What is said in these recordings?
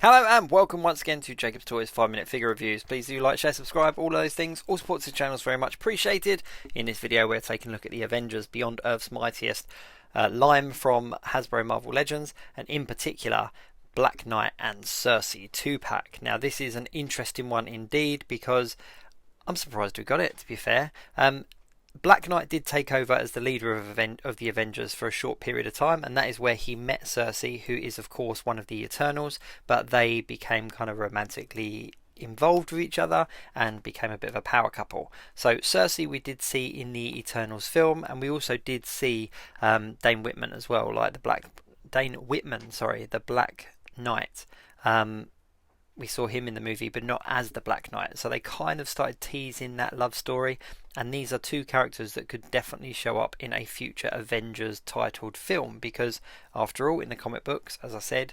Hello and welcome once again to Jacob's Toys 5 Minute Figure Reviews. Please do like, share, subscribe, all of those things. All support to the channel is very much appreciated. In this video we're taking a look at the Avengers Beyond Earths Mightiest line from Hasbro Marvel Legends, and in particular Black Knight and SERSI 2-pack. Now this is an interesting one indeed because I'm surprised we got it, to be fair. Black Knight did take over as the leader of the Avengers for a short period of time, and that is where he met SERSI, who is of course one of the Eternals, but they became kind of romantically involved with each other and became a bit of a power couple. So SERSI we did see in the Eternals film, and we also did see Dane Whitman as well, like the Black Knight. We saw him in the movie, but not as the Black Knight. So they kind of started teasing that love story, and these are two characters that could definitely show up in a future Avengers titled film, because after all, in the comic books, as I said,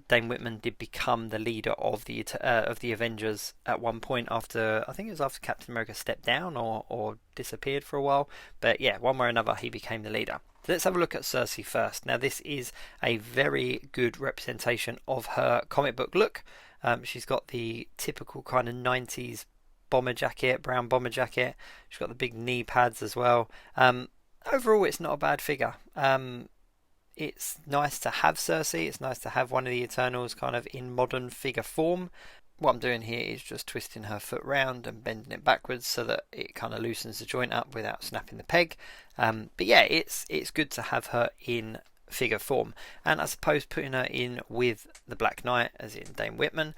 Dane Whitman did become the leader of the Avengers at one point after, I think it was after Captain America stepped down or disappeared for a while. But yeah, one way or another, he became the leader. So let's have a look at SERSI first. Now this is a very good representation of her comic book look. She's got the typical kind of 90s bomber jacket, brown bomber jacket. She's got the big knee pads as well. Overall, it's not a bad figure. It's nice to have SERSI. It's nice to have one of the Eternals kind of in modern figure form. What I'm doing here is just twisting her foot round and bending it backwards so that it kind of loosens the joint up without snapping the peg. But yeah, it's good to have her in figure form, and I suppose putting her in with the Black Knight, as in Dane Whitman,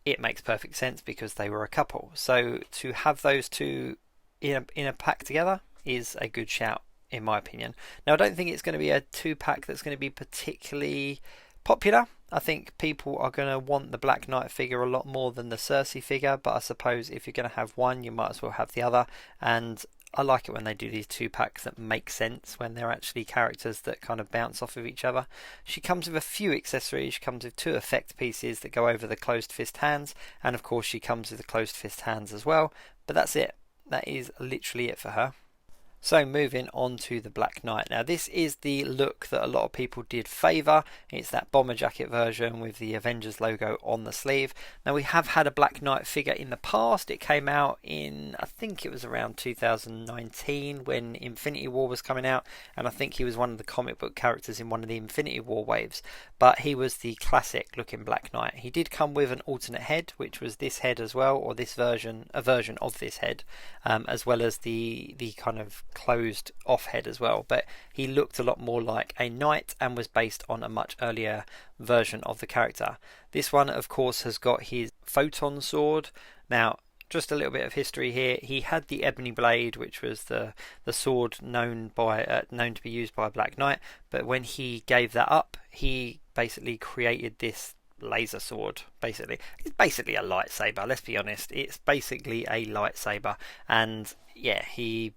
it makes perfect sense because they were a couple. So to have those two in a pack together is a good shout, in my opinion. Now I don't think it's going to be a 2-pack that's going to be particularly popular. I think people are going to want the Black Knight figure a lot more than the SERSI figure, but I suppose if you're going to have one, you might as well have the other. And I like it when they do these 2-packs that make sense, when they're actually characters that kind of bounce off of each other. She comes with a few accessories. She comes with 2 effect pieces that go over the closed fist hands, and of course she comes with the closed fist hands as well. But that's it. That is literally it for her. So moving on to the Black Knight. Now this is the look that a lot of people did favour. It's that bomber jacket version with the Avengers logo on the sleeve. Now we have had a Black Knight figure in the past. It came out in, I think it was around 2019 when Infinity War was coming out, and I think he was one of the comic book characters in one of the Infinity War waves. But he was the classic looking Black Knight. He did come with an alternate head, which was this head as well, or this version, a version of this head, as well as the kind of closed off head as well. But he looked a lot more like a knight and was based on a much earlier version of the character. This one of course has got his photon sword. Now just a little bit of history here. He had the ebony blade, which was the sword known to be used by Black Knight, but when he gave that up, he basically created this laser sword. Basically it's basically a lightsaber, let's be honest. It's basically a lightsaber, and yeah, he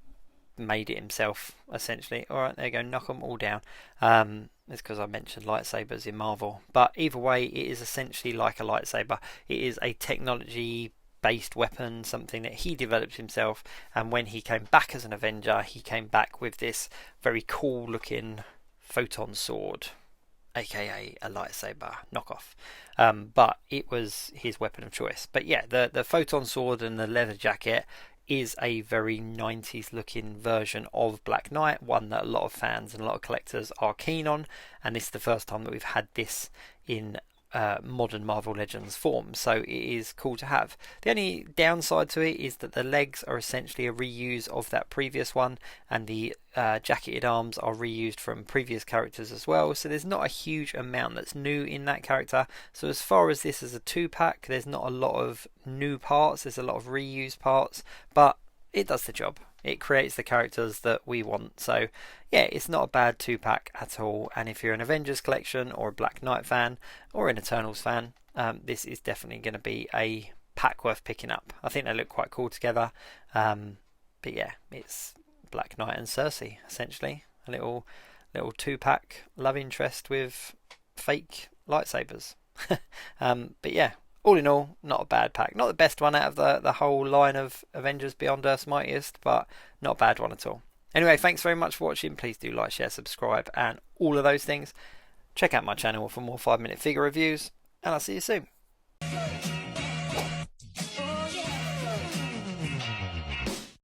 made it himself essentially. Alright, there you go, knock them all down. It's because I mentioned lightsabers in Marvel, but either way it is essentially like a lightsaber. It is a technology based weapon, something that he developed himself, and when he came back as an Avenger, he came back with this very cool looking photon sword, aka a lightsaber knockoff. But it was his weapon of choice. But yeah, the photon sword and the leather jacket is a very 90s looking version of Black Knight, one that a lot of fans and a lot of collectors are keen on, and this is the first time that we've had this in modern Marvel Legends form, so it is cool to have. The only downside to it is that the legs are essentially a reuse of that previous one, and the jacketed arms are reused from previous characters as well, so there's not a huge amount that's new in that character. So as far as this as a 2-pack, there's not a lot of new parts, there's a lot of reused parts, but it does the job. It creates the characters that we want. So yeah, it's not a bad 2-pack at all. And if you're an Avengers collection or a Black Knight fan or an Eternals fan, this is definitely going to be a pack worth picking up. I think they look quite cool together. But yeah, it's Black Knight and SERSI essentially. A little 2-pack love interest with fake lightsabers. But yeah, all in all, not a bad pack. Not the best one out of the whole line of Avengers Beyond Earths Mightiest, but not a bad one at all. Anyway, thanks very much for watching. Please do like, share, subscribe, and all of those things. Check out my channel for more 5-minute figure reviews, and I'll see you soon.